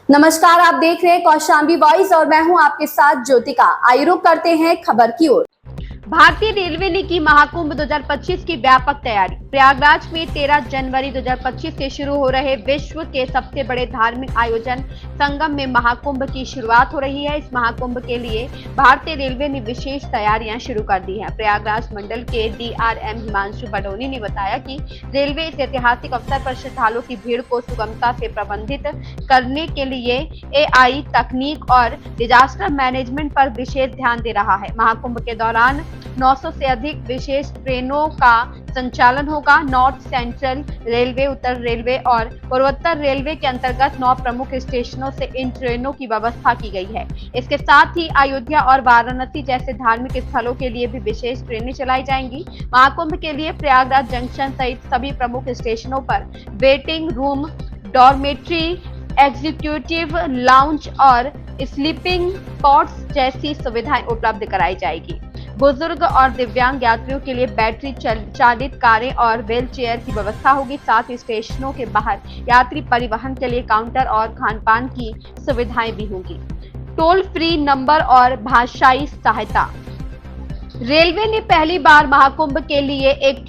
नमस्कार, आप देख रहे हैं कौशाम्बी वॉइस और मैं हूं आपके साथ ज्योतिका। आइए रुक करते हैं खबर की ओर। भारतीय रेलवे ने की महाकुंभ 2025 की व्यापक तैयारी। प्रयागराज में 13 जनवरी 2025 से शुरू हो रहे विश्व के सबसे बड़े धार्मिक आयोजन संगम में महाकुंभ की शुरुआत हो रही है। इस महाकुंभ के लिए भारतीय रेलवे ने विशेष तैयारियां शुरू कर दी हैं। प्रयागराज मंडल के DRM हिमांशु बडोनी ने बताया कि रेलवे इस ऐतिहासिक अवसर पर श्रद्धालुओं की भीड़ को सुगमता से प्रबंधित करने के लिए AI तकनीक और डिजास्टर मैनेजमेंट पर विशेष ध्यान दे रहा है। महाकुंभ के दौरान 900 से अधिक विशेष ट्रेनों का संचालन होगा। नॉर्थ सेंट्रल रेलवे, उत्तर रेलवे और पूर्वोत्तर रेलवे के अंतर्गत 9 प्रमुख स्टेशनों से इन ट्रेनों की व्यवस्था की गई है। इसके साथ ही अयोध्या और वाराणसी जैसे धार्मिक स्थलों के लिए भी विशेष ट्रेनें चलाई जाएंगी। महाकुंभ के लिए प्रयागराज जंक्शन सहित सभी प्रमुख स्टेशनों पर waiting room, dormitory, executive lounge और स्लीपिंग पॉड्स जैसी सुविधाएं उपलब्ध कराई जाएगी। बुजुर्ग और दिव्यांग यात्रियों के लिए बैटरी चालित कारें और व्हील चेयर की व्यवस्था होगी। साथ ही स्टेशनों के बाहर यात्री परिवहन के लिए काउंटर और खानपान की सुविधाएं भी होंगी। टोल फ्री नंबर और भाषाई सहायता। रेलवे ने पहली बार महाकुंभ के लिए एक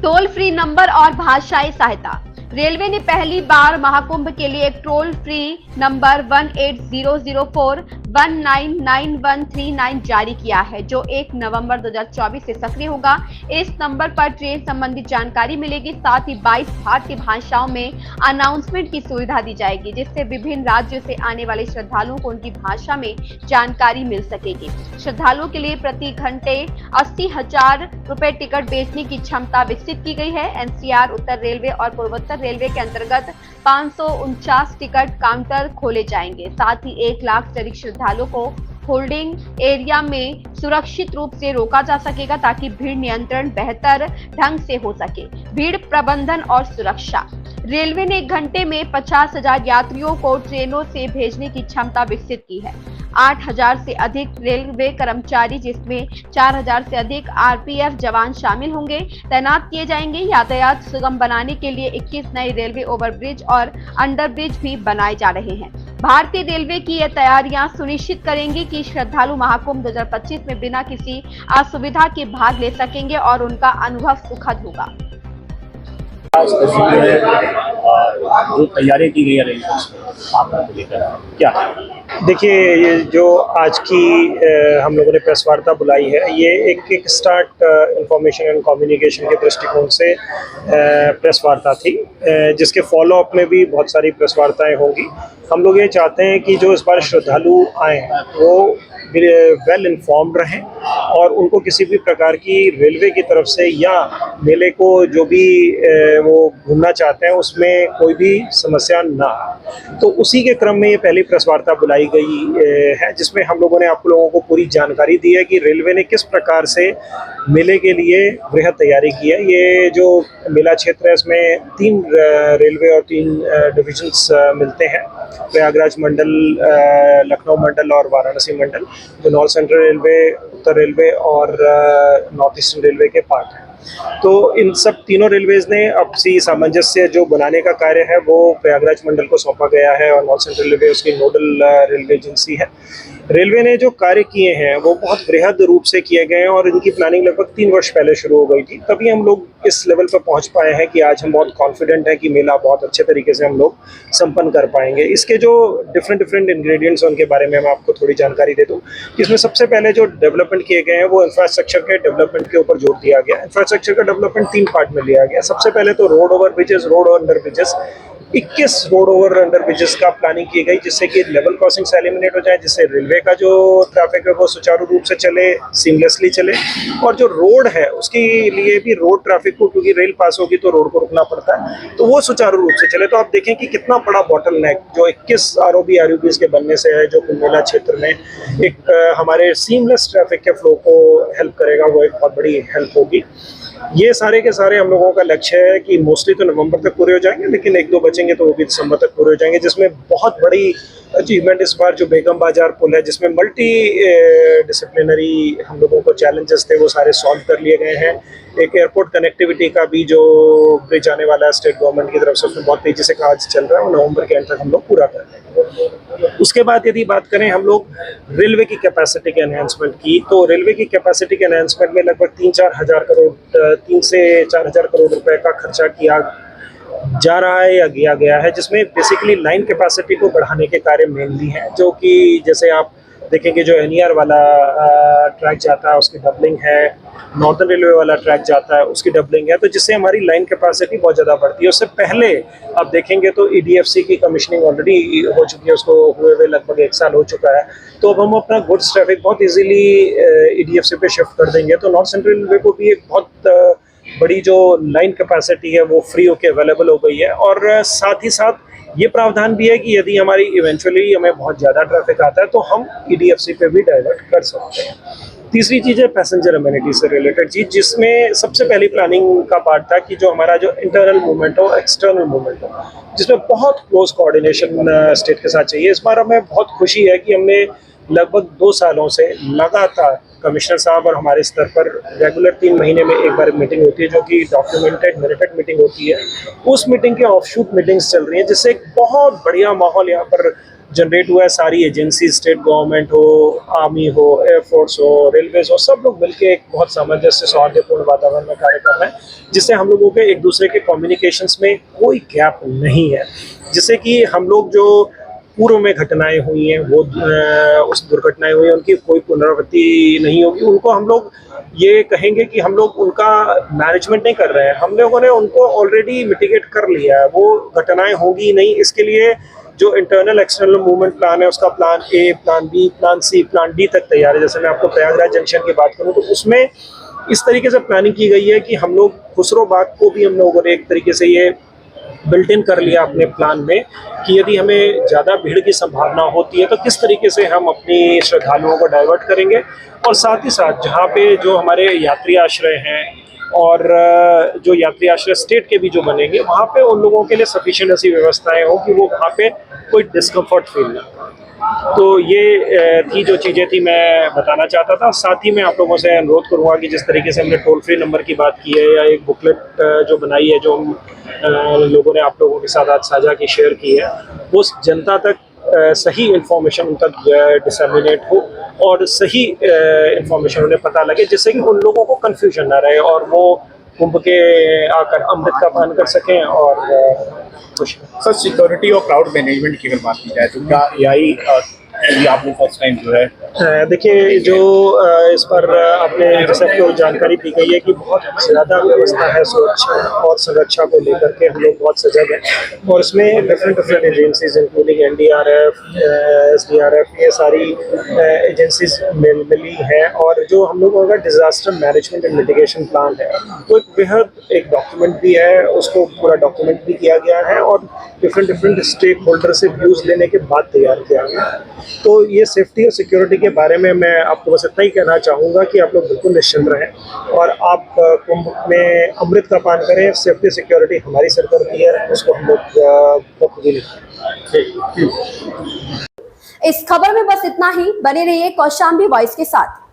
टोल फ्री नंबर और भाषाई सहायता। रेलवे ने पहली बार महाकुंभ के लिए एक टोल फ्री नंबर 180041991139 जारी किया है, जो 1 नवंबर 2024 से सक्रिय होगा। इस नंबर पर ट्रेन संबंधी जानकारी मिलेगी। साथ ही 22 भारतीय भाषाओं में अनाउंसमेंट की सुविधा दी जाएगी, जिससे विभिन्न राज्यों से आने वाले श्रद्धालुओं को उनकी भाषा में जानकारी मिल सकेगी। श्रद्धालुओं के लिए प्रति घंटे 80,000 रुपए टिकट बेचने की क्षमता विकसित की गई है। NCR, उत्तर रेलवे और पूर्वोत्तर रेलवे के अंतर्गत 549 टिकट काउंटर खोले जाएंगे। साथ ही 1 लाख से अधिक श्रद्धालुओं को होल्डिंग एरिया में सुरक्षित रूप से रोका जा सकेगा, ताकि भीड़ नियंत्रण बेहतर ढंग से हो सके। भीड़ प्रबंधन और सुरक्षा। रेलवे ने 1 घंटे में 50,000 यात्रियों को ट्रेनों से भेजने की क्षमता विकसित की है। 8,000 से अधिक रेलवे कर्मचारी, जिसमें 4,000 से अधिक RPF जवान शामिल होंगे, तैनात किए जाएंगे। यातायात सुगम बनाने के लिए 21 नए रेलवे ओवरब्रिज और अंडरब्रिज भी बनाए जा रहे हैं। भारतीय रेलवे की ये तैयारियां सुनिश्चित करेंगी कि श्रद्धालु महाकुंभ 2025 में बिना किसी असुविधा के भाग ले सकेंगे और उनका अनुभव सुखद होगा। जो तैयारी की गई है रेलवे आपको लेकर क्या है? देखिए, ये जो आज की हम लोगों ने प्रेस वार्ता बुलाई है, ये एक स्टार्ट इंफॉर्मेशन एंड कम्युनिकेशन के दृष्टिकोण से प्रेस वार्ता थी, जिसके फॉलो अप में भी बहुत सारी प्रेस वार्ताएं होंगी। हम लोग ये चाहते हैं कि जो इस बार श्रद्धालु आए वो वेल इन्फॉर्म्ड रहें और उनको किसी भी प्रकार की रेलवे की तरफ से या मेले को जो भी वो घूमना चाहते हैं उसमें कोई भी समस्या ना। तो उसी के क्रम में ये पहली प्रेस वार्ता बुलाई गई है, जिसमें हम लोगों ने आप लोगों को पूरी जानकारी दी है कि रेलवे ने किस प्रकार से मेले के लिए वृहद तैयारी की है। ये जो मेला क्षेत्र है, इसमें 3 रेलवे और 3 डिविजन्स मिलते हैं, प्रयागराज मंडल, लखनऊ मंडल और वाराणसी मंडल, जो नॉर्थ सेंट्रल रेलवे, उत्तर रेलवे और नॉर्थ ईस्टर्न रेलवे के पार्ट हैं। तो इन सब तीनों रेलवेज ने आपसी सामंजस्य जो बनाने का कार्य है वो प्रयागराज मंडल को सौंपा गया है और नॉर्थ सेंट्रल रेलवे उसकी नोडल रेलवे एजेंसी है। रेलवे ने जो कार्य किए हैं वो बहुत वृहद रूप से किए गए हैं और इनकी प्लानिंग लगभग 3 वर्ष पहले शुरू हो गई थी। तभी हम लोग इस लेवल पर पहुंच पाए हैं कि आज हम बहुत कॉन्फिडेंट हैं कि मेला बहुत अच्छे तरीके से हम लोग संपन्न कर पाएंगे। इसके जो डिफरेंट इंग्रेडिएंट्स हैं उनके बारे में मैं आपको थोड़ी जानकारी दे दूं। इसमें सबसे पहले जो डेवलपमेंट किए गए हैं वो इंफ्रास्ट्रक्चर के डेवलपमेंट के ऊपर जोर दिया गया। इंफ्रास्ट्रक्चर का डेवलपमेंट 3 पार्ट में लिया गया। सबसे पहले तो road over bridges, road under bridges, 21 road over under bridges का प्लानिंग की गई, जिससे कि लेवल क्रॉसिंग से एलिमिनेट हो जाए, जिससे रेलवे का जो ट्रैफिक है वो सुचारू रूप से चले, सीमलेसली चले। और जो रोड है उसके लिए भी रोड ट्रैफिक को, क्योंकि रेल पास होगी तो रोड को रुकना पड़ता है, तो वो सुचारू रूप से चले। तो आप देखें कि कितना बड़ा बॉटल नेक जो 21 ROB के बनने से है, जो कुंभ मेला क्षेत्र में एक हमारे सीमलेस ट्रैफिक के फ्लो को हेल्प करेगा, वो एक बहुत बड़ी हेल्प होगी। ये सारे के सारे हम लोगों का लक्ष्य है कि मोस्टली तो नवंबर तक पूरे हो जाएंगे, लेकिन 1-2 बचेंगे तो वो भी दिसंबर तक पूरे हो जाएंगे, जिसमें बहुत बड़ी अचीवमेंट इस बार जो बेगम बाजार पुल है, जिसमें मल्टी डिसिप्लिनरी हम लोगों को चैलेंजेस थे, वो सारे सॉल्व कर लिए गए हैं। एक एयरपोर्ट कनेक्टिविटी का भी जो ब्रिज आने वाला है स्टेट गवर्नमेंट की तरफ से, उसमें बहुत तेजी से कार्य चल रहा है और नवंबर के एंड तक हम लोग पूरा कर लेंगे। उसके बाद यदि बात करें हम लोग रेलवे की कैपेसिटी के एनहेंसमेंट की, तो रेलवे की कैपेसिटी के एनहेंसमेंट में लगभग 3 से 4 हज़ार करोड़ रुपए का खर्चा किया जा रहा है या किया गया है, जिसमें बेसिकली लाइन कैपेसिटी को बढ़ाने के कार्य मेनली हैं, जो कि जैसे आप देखेंगे जो NER वाला ट्रैक जाता है उसकी डबलिंग है, नॉर्दर्न रेलवे वाला ट्रैक जाता है उसकी डबलिंग है, तो जिससे हमारी लाइन कैपेसिटी बहुत ज़्यादा बढ़ती है। उससे पहले आप देखेंगे तो EDFC की कमीशनिंग ऑलरेडी हो चुकी है, उसको हुए हुए लगभग 1 साल हो चुका है। तो अब हम अपना गुड्स ट्रैफिक बहुत इजीली EDFC पे शिफ्ट कर देंगे, तो नॉर्थ सेंट्रल रेलवे को भी एक बहुत बड़ी जो लाइन कैपेसिटी है वो फ्री होके अवेलेबल हो गई है। और साथ ही साथ ये प्रावधान भी है कि यदि हमारी इवेंचुअली हमें बहुत ज़्यादा ट्रैफिक आता है तो हम EDFC पे भी डाइवर्ट कर सकते हैं। तीसरी चीज़ है पैसेंजर अमेनिटी से रिलेटेड चीज़, जिसमें सबसे पहली प्लानिंग का पार्ट था कि जो हमारा जो इंटरनल मूवमेंट हो, एक्सटर्नल मूवमेंट हो, जिसमें बहुत क्लोज कोऑर्डिनेशन स्टेट के साथ चाहिए। इस बार हमें बहुत खुशी है कि हमने लगभग 2 सालों से लगातार कमिश्नर साहब और हमारे स्तर पर रेगुलर 3 महीने में एक बार मीटिंग होती है, जो कि डॉक्यूमेंटेड मिनटेड मीटिंग होती है। उस मीटिंग के ऑफशूट मीटिंग्स चल रही हैं, जिससे एक बहुत बढ़िया माहौल यहाँ पर जनरेट हुआ है। सारी एजेंसी, स्टेट गवर्नमेंट हो, आर्मी हो, एयरफोर्स हो, रेलवेज हो, सब लोग मिलकर एक बहुत सामंजस्य सौहार्दपूर्ण वातावरण में कार्य कर रहे हैं, जिससे हम लोगों के एक दूसरे के कम्युनिकेशंस में कोई गैप नहीं है, जिससे कि हम लोग जो पूर्व में घटनाएं हुई हैं, वो उस दुर्घटनाएं हुई हैं, उनकी कोई पुनरावृत्ति नहीं होगी। उनको हम लोग ये कहेंगे कि हम लोग उनका मैनेजमेंट नहीं कर रहे हैं, हम लोगों ने उनको ऑलरेडी मिटिगेट कर लिया है, वो घटनाएं होगी नहीं। इसके लिए जो इंटरनल एक्सटर्नल मूवमेंट प्लान है, उसका plan A, plan B, plan C, plan D तक तैयार है। जैसे मैं आपको प्रयागराज जंक्शन की बात करूँ तो उसमें इस तरीके से प्लानिंग की गई है कि हम लोग खुसरो बाग को भी हम लोगों ने एक तरीके से ये बिल्ट इन कर लिया अपने प्लान में कि यदि हमें ज़्यादा भीड़ की संभावना होती है तो किस तरीके से हम अपनी श्रद्धालुओं को डाइवर्ट करेंगे। और साथ ही साथ जहाँ पे जो हमारे यात्री आश्रय हैं और जो यात्री आश्रय स्टेट के भी जो बनेंगे, वहाँ पे उन लोगों के लिए सफिशिएंट ऐसी व्यवस्थाएं हो कि वो वहाँ पे कोई डिस्कम्फर्ट फील ना करें। तो ये थी जो चीज़ें थी मैं बताना चाहता था। साथ ही मैं आप लोगों से अनुरोध करूँगा कि जिस तरीके से हमने टोल फ्री नंबर की बात की है या एक बुकलेट जो बनाई है, जो हम लोगों ने आप लोगों के साथ आज साझा की, शेयर की है, वो जनता तक सही इन्फॉर्मेशन उन तक डिसमिनेट हो और सही इन्फॉर्मेशन उन्हें पता लगे, जिससे कि उन लोगों को कन्फ्यूजन ना रहे और वो कुंभ के आकर अमृत का पान कर सकें और खुश रहें। सर, सिक्योरिटी और क्राउड मैनेजमेंट की अगर बात की जाए तो क्या AI आपने फर्स्ट टाइम जो है देखिए, जो इस पर आपने जैसे आपको जानकारी दी गई है कि बहुत ज़्यादा व्यवस्था है सुरक्षा और संरक्षा को लेकर के, हम लोग बहुत सजग हैं और इसमें different agencies including NDRF, SDRF, ये सारी एजेंसीज मिली हैं। और जो हम लोगों का disaster management and mitigation plan है, वो एक बेहद एक डॉक्यूमेंट भी है, उसको पूरा डॉक्यूमेंट भी किया गया है और डिफरेंट स्टेक होल्डर से व्यूज़ लेने के बाद तैयार किया गया है। तो ये सेफ्टी और सिक्योरिटी के बारे में मैं आपको बस इतना ही कहना चाहूँगा कि आप लोग बिल्कुल निश्चिंत रहें और आप कुंभ में अमृत का पान करें। सेफ्टी सिक्योरिटी हमारी सरकारती है, उसको हम लोग बखूबी निभाएं। इस खबर में बस इतना ही। बने रहिए कौशाम्बी वॉइस के साथ।